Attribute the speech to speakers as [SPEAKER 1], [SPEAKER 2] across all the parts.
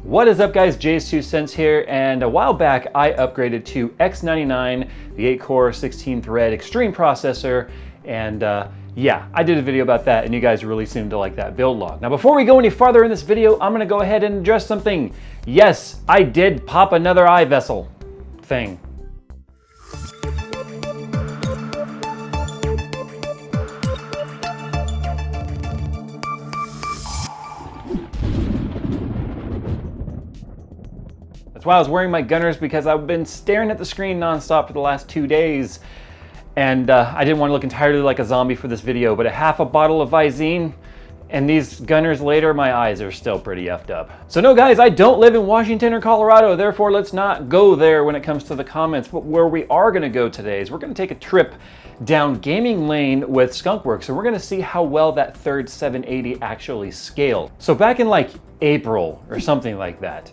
[SPEAKER 1] What is up, guys? JayzTwoCents here, and a while back I upgraded to X99, the 8-core 16-thread extreme processor, and yeah, I did a video about that and you guys really seemed to like that build log. Now before we go any farther in this video, I'm gonna go ahead and address something. Yes, I did pop another eye vessel thing. That's why I was wearing my gunners, because I've been staring at the screen nonstop for the last 2 days. And I didn't want to look entirely like a zombie for this video, but a half a bottle of Visine and these gunners later, my eyes are still pretty effed up. So no guys, I don't live in Washington or Colorado, therefore let's not go there when it comes to the comments. But where we are gonna go today is we're gonna take a trip down gaming lane with Skunkworks, and we're gonna see how well that third 780 actually scaled. So back in like April or something like that,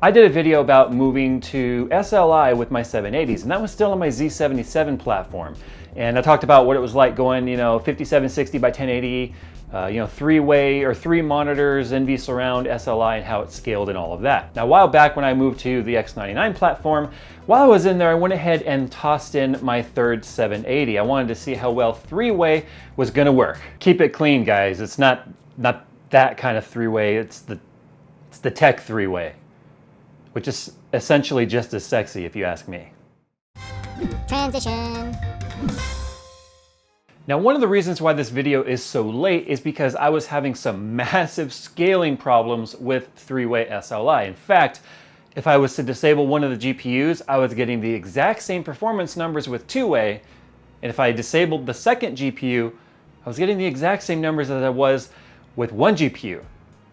[SPEAKER 1] I did a video about moving to SLI with my 780s, and that was still on my Z77 platform. And I talked about what it was like going, 5760 by 1080, three-way or three monitors, NV surround, SLI, and how it scaled and all of that. Now, a while back when I moved to the X99 platform, while I was in there, I went ahead and tossed in my third 780. I wanted to see how well three-way was gonna work. Keep it clean, guys. It's not that kind of three-way. It's the tech three-way, which is essentially just as sexy if you ask me.
[SPEAKER 2] Transition.
[SPEAKER 1] Now, one of the reasons why this video is so late is because I was having some massive scaling problems with three-way SLI. In fact, if I was to disable one of the GPUs, I was getting the exact same performance numbers with two-way, and if I disabled the second GPU, I was getting the exact same numbers as I was with one GPU.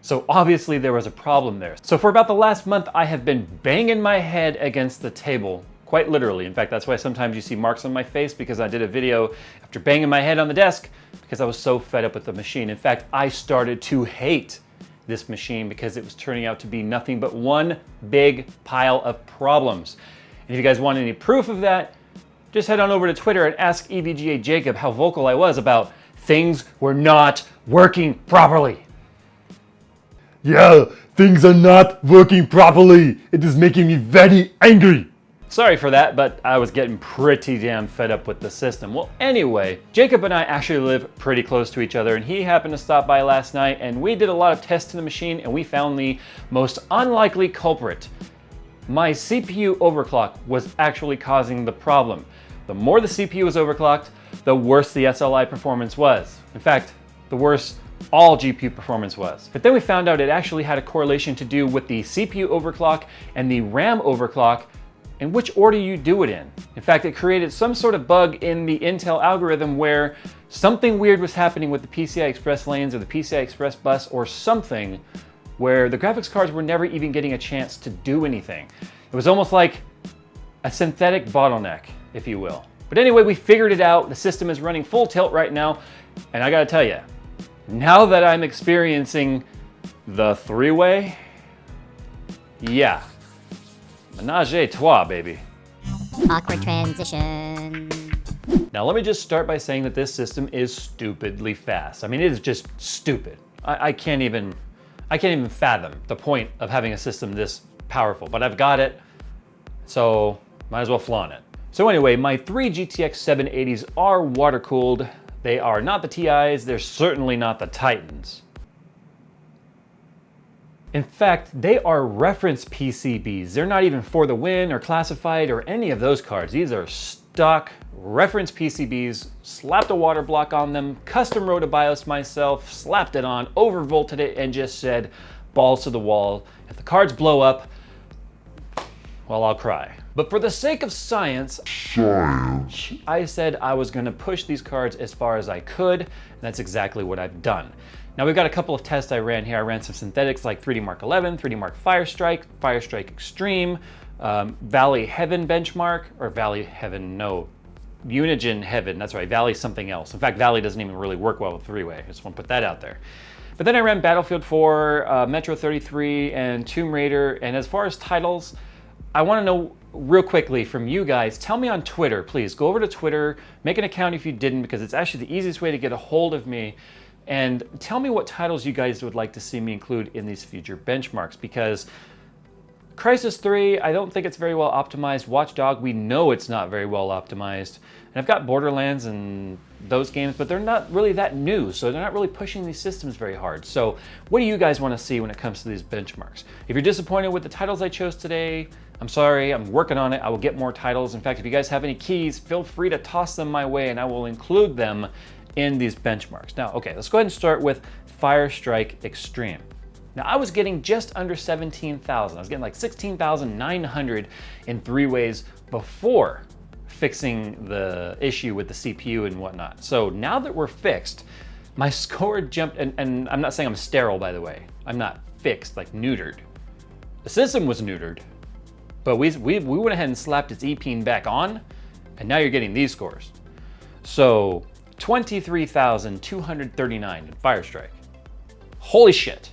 [SPEAKER 1] So obviously there was a problem there. So for about the last month, I have been banging my head against the table, quite literally. In fact, that's why sometimes you see marks on my face, because I did a video after banging my head on the desk because I was so fed up with the machine. In fact, I started to hate this machine because it was turning out to be nothing but one big pile of problems. And if you guys want any proof of that, just head on over to Twitter and ask EVGA Jacob how vocal I was about things were not working properly.
[SPEAKER 3] Yeah, things are not working properly. It is making me very angry.
[SPEAKER 1] Sorry for that, but I was getting pretty damn fed up with the system. Well, anyway, Jacob and I actually live pretty close to each other, and he happened to stop by last night, and we did a lot of tests to the machine, and we found the most unlikely culprit. My CPU overclock was actually causing the problem. The more the CPU was overclocked, the worse the SLI performance was. In fact, the worse all GPU performance was. But then we found out it actually had a correlation to do with the CPU overclock and the RAM overclock and which order you do it in. In fact, it created some sort of bug in the Intel algorithm where something weird was happening with the PCI Express lanes or the PCI Express bus or something, where the graphics cards were never even getting a chance to do anything. It was almost like a synthetic bottleneck, if you will. But anyway, we figured it out. The system is running full tilt right now, and I gotta tell you, now that I'm experiencing the three-way, yeah, menage a trois, baby.
[SPEAKER 2] Awkward transition.
[SPEAKER 1] Now let me just start by saying that this system is stupidly fast. I mean, it is just stupid. I can't even fathom the point of having a system this powerful, but I've got it, so might as well flaunt it. So anyway, my three GTX 780s are water-cooled. They are not the TIs, they're certainly not the Titans. In fact, they are reference PCBs. They're not even for the win or classified or any of those cards. These are stock reference PCBs, slapped a water block on them, custom wrote a BIOS myself, slapped it on, overvolted it, and just said, balls to the wall. If the cards blow up, well, I'll cry. But for the sake of science, I said I was gonna push these cards as far as I could, and that's exactly what I've done. Now we've got a couple of tests I ran here. I ran some synthetics like 3D Mark 11, 3D Mark Firestrike, Firestrike Extreme, Valley Heaven benchmark, or Valley Heaven, no, Unigen Heaven, that's right, Valley something else. In fact, Valley doesn't even really work well with three-way. I just want to put that out there. But then I ran Battlefield 4, Metro 33, and Tomb Raider, and as far as titles, I want to know real quickly from you guys, tell me on Twitter, please. Go over to Twitter, make an account if you didn't, because it's actually the easiest way to get a hold of me. And tell me what titles you guys would like to see me include in these future benchmarks, because Crysis 3, I don't think it's very well optimized. Watch Dogs, we know it's not very well optimized. And I've got Borderlands and those games, but they're not really that new, so they're not really pushing these systems very hard. So what do you guys want to see when it comes to these benchmarks? If you're disappointed with the titles I chose today, I'm sorry, I'm working on it. I will get more titles. In fact, if you guys have any keys, feel free to toss them my way and I will include them in these benchmarks. Now, okay, let's go ahead and start with Fire Strike Extreme. Now, I was getting just under 17,000. I was getting like 16,900 in 3 ways before fixing the issue with the CPU and whatnot. So now that we're fixed, my score jumped, and I'm not saying I'm sterile, by the way. I'm not fixed, like neutered. The system was neutered, but we went ahead and slapped its E-pin back on, and now you're getting these scores. So 23,239 in Fire Strike. Holy shit.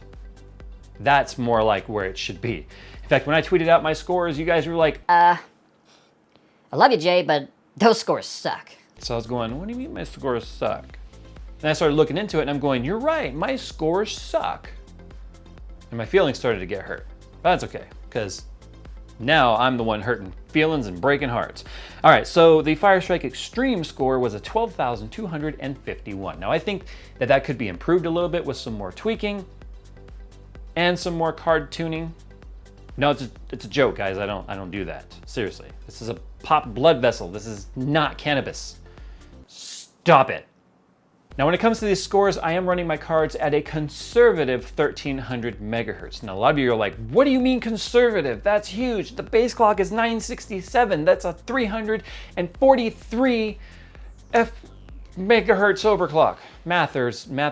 [SPEAKER 1] That's more like where it should be. In fact, when I tweeted out my scores, you guys were like,
[SPEAKER 2] I love you, Jay, but those scores suck.
[SPEAKER 1] So I was going, what do you mean my scores suck? And I started looking into it and I'm going, you're right, my scores suck. And my feelings started to get hurt. But that's okay, because now I'm the one hurting feelings and breaking hearts. All right, so the Fire Strike Extreme score was a 12,251. Now I think that that could be improved a little bit with some more tweaking and some more card tuning. No, it's a joke, guys. I don't do that. Seriously, this is a pop blood vessel. This is not cannabis. Stop it. Now, when it comes to these scores, I am running my cards at a conservative 1300 megahertz. Now, a lot of you are like, what do you mean conservative? That's huge. The base clock is 967. That's a 343 megahertz overclock. Math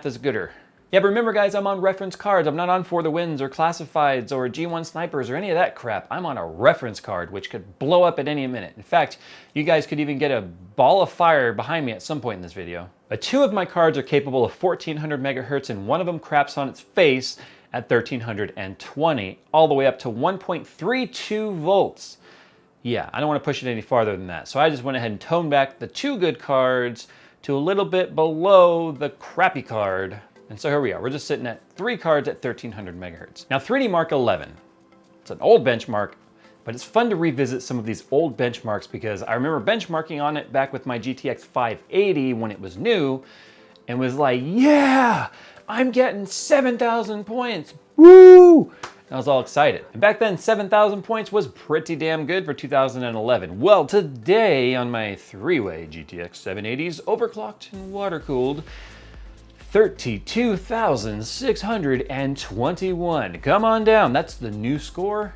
[SPEAKER 1] is gooder. Yeah, but remember guys, I'm on reference cards. I'm not on For the Wins or Classifieds or G1 Snipers or any of that crap. I'm on a reference card, which could blow up at any minute. In fact, you guys could even get a ball of fire behind me at some point in this video. But 2 of my cards are capable of 1400 megahertz and one of them craps on its face at 1320, all the way up to 1.32 volts. Yeah, I don't want to push it any farther than that. So I just went ahead and toned back the 2 good cards to a little bit below the crappy card. And so here we are, we're just sitting at 3 cards at 1300 megahertz. Now 3D Mark 11, it's an old benchmark, but it's fun to revisit some of these old benchmarks because I remember benchmarking on it back with my GTX780 when it was new and was like, yeah, I'm getting 7,000 points, woo! And I was all excited. And back then, 7,000 points was pretty damn good for 2011. Well, today on my 3-way GTX780s, overclocked and water-cooled, 32,621. Come on down. That's the new score.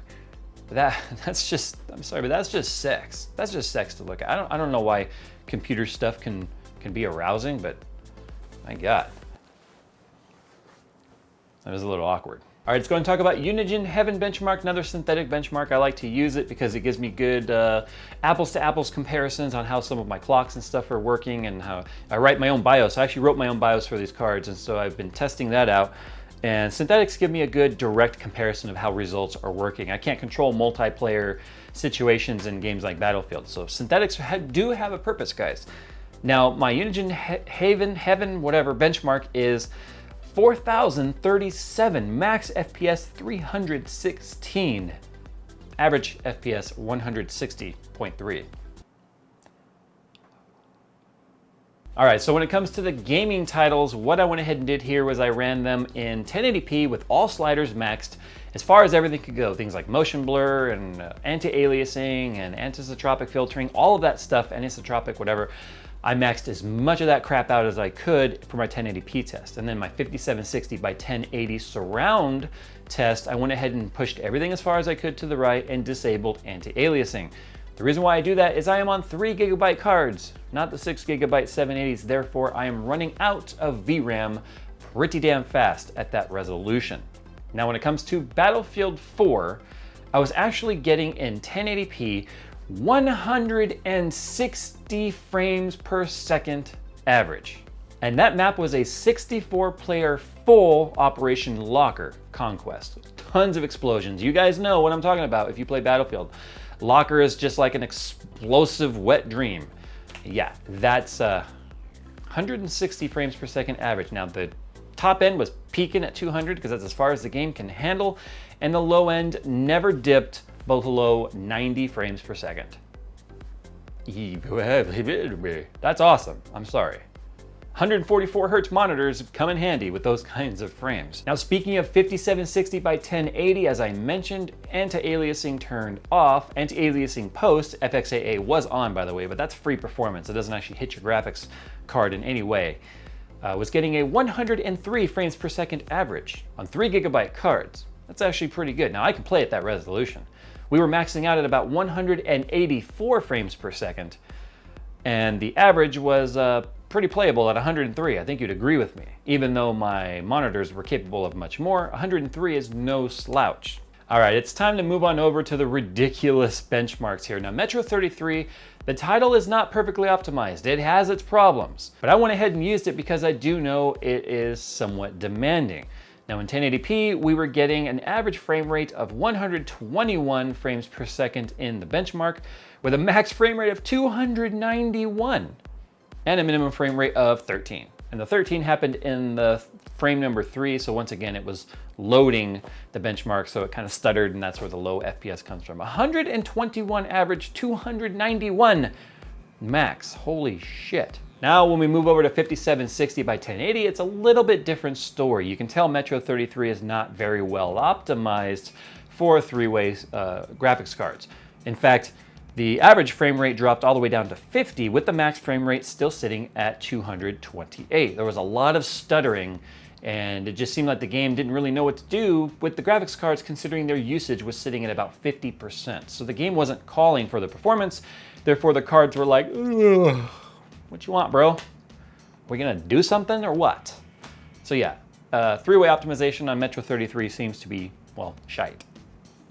[SPEAKER 1] That's just, I'm sorry, but that's just sex. That's just sex to look at. I don't know why computer stuff can be arousing, but my God. That was a little awkward. All right, let's go and talk about Unigine Heaven benchmark, another synthetic benchmark. I like to use it because it gives me good apples to apples comparisons on how some of my clocks and stuff are working and how I write my own BIOS. I actually wrote my own BIOS for these cards, and so I've been testing that out. And synthetics give me a good direct comparison of how results are working. I can't control multiplayer situations in games like Battlefield, so synthetics do have a purpose, guys. Now, my Unigine Heaven, whatever, benchmark is 4,037, max FPS 316, average FPS 160.3. All right, so when it comes to the gaming titles, what I went ahead and did here was I ran them in 1080p with all sliders maxed as far as everything could go. Things like motion blur and anti-aliasing and anisotropic filtering, all of that stuff, anisotropic, whatever. I maxed as much of that crap out as I could for my 1080p test. And then my 5760 by 1080 surround test, I went ahead and pushed everything as far as I could to the right and disabled anti-aliasing. The reason why I do that is I am on 3 gigabyte cards, not the 6 gigabyte 780s. Therefore, I am running out of VRAM pretty damn fast at that resolution. Now, when it comes to Battlefield 4, I was actually getting in 1080p 160 frames per second average. And that map was a 64-player full Operation Locker Conquest. Tons of explosions. You guys know what I'm talking about if you play Battlefield. Locker is just like an explosive wet dream. Yeah, that's 160 frames per second average. Now the top end was peaking at 200 because that's as far as the game can handle, and the low end never dipped below 90 frames per second. That's awesome. I'm sorry. 144 hertz monitors come in handy with those kinds of frames. Now, speaking of 5760 by 1080, as I mentioned, anti-aliasing turned off. Anti-aliasing post, FXAA was on, by the way, but that's free performance. It doesn't actually hit your graphics card in any way. Was getting a 103 frames per second average on 3 GB cards. That's actually pretty good. Now, I can play at that resolution. We were maxing out at about 184 frames per second, and the average was pretty playable at 103. I think you'd agree with me. Even though my monitors were capable of much more, 103 is no slouch. All right, it's time to move on over to the ridiculous benchmarks here. Now, Metro 33, the title is not perfectly optimized. It has its problems, but I went ahead and used it because I do know it is somewhat demanding. Now, in 1080p, we were getting an average frame rate of 121 frames per second in the benchmark, with a max frame rate of 291 and a minimum frame rate of 13. And the 13 happened in the frame number 3, so once again, it was loading the benchmark, so it kind of stuttered, and that's where the low FPS comes from. 121 average, 291 max. Holy shit. Now, when we move over to 5760 by 1080, it's a little bit different story. You can tell Metro 33 is not very well optimized for three-way graphics cards. In fact, the average frame rate dropped all the way down to 50, with the max frame rate still sitting at 228. There was a lot of stuttering, and it just seemed like the game didn't really know what to do with the graphics cards, considering their usage was sitting at about 50%. So the game wasn't calling for the performance, therefore the cards were like, ugh, what you want, bro? We gonna do something or what? So yeah, three-way optimization on Metro 33 seems to be, well, shite.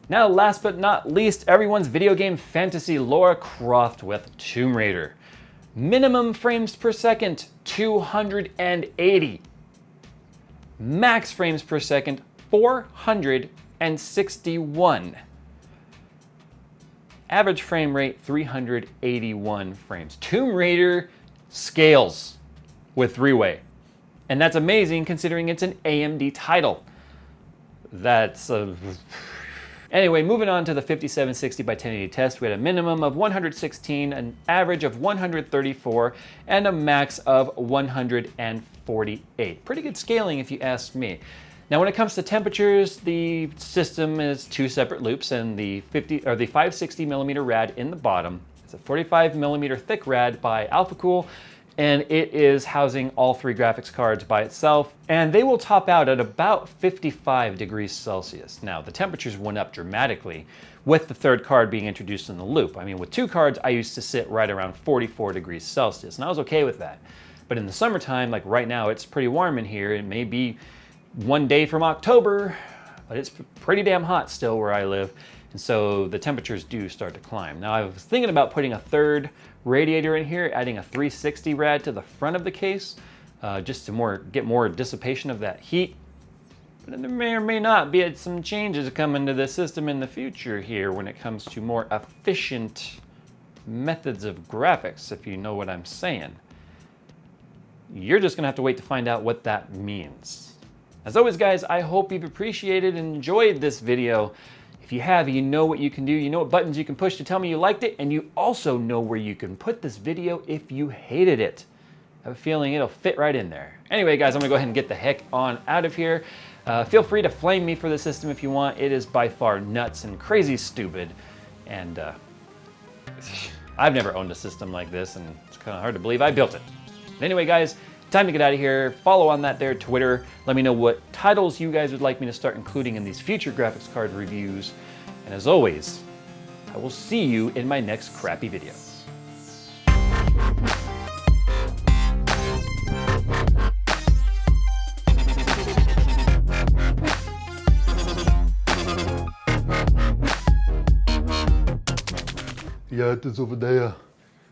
[SPEAKER 1] Now, last but not least, everyone's video game fantasy, Lara Croft with Tomb Raider. Minimum frames per second, 280. Max frames per second, 461. Average frame rate, 381 frames. Tomb Raider scales with three-way. And that's amazing considering it's an AMD title. That's Anyway, moving on to the 5760 by 1080 test, we had a minimum of 116, an average of 134, and a max of 148. Pretty good scaling if you ask me. Now, when it comes to temperatures, the system is 2 separate loops, and the 560mm rad in the bottom. It's a 45mm thick rad by AlphaCool, and it is housing all 3 graphics cards by itself, and they will top out at about 55 degrees Celsius. Now, the temperatures went up dramatically with the 3rd card being introduced in the loop. I mean, with 2 cards, I used to sit right around 44 degrees Celsius, and I was okay with that. But in the summertime, like right now, it's pretty warm in here. It may be one day from October, but it's pretty damn hot still where I live, and so the temperatures do start to climb. Now, I was thinking about putting a 3rd radiator in here, adding a 360 rad to the front of the case, just to get more dissipation of that heat. But there may or may not be some changes coming to the system in the future here when it comes to more efficient methods of graphics, if you know what I'm saying. You're just gonna have to wait to find out what that means. As always, guys, I hope you've appreciated and enjoyed this video. If you have, you know what you can do, you know what buttons you can push to tell me you liked it, and you also know where you can put this video if you hated it. I have a feeling it'll fit right in there. Anyway, guys, I'm gonna go ahead and get the heck on out of here. Feel free to flame me for the system if you want. It is by far nuts and crazy stupid, and I've never owned a system like this, and it's kind of hard to believe I built it. Anyway, guys, time to get out of here. Follow on that there Twitter. Let me know what titles you guys would like me to start including in these future graphics card reviews. And as always, I will see you in my next crappy video.
[SPEAKER 3] Ja, het is over there.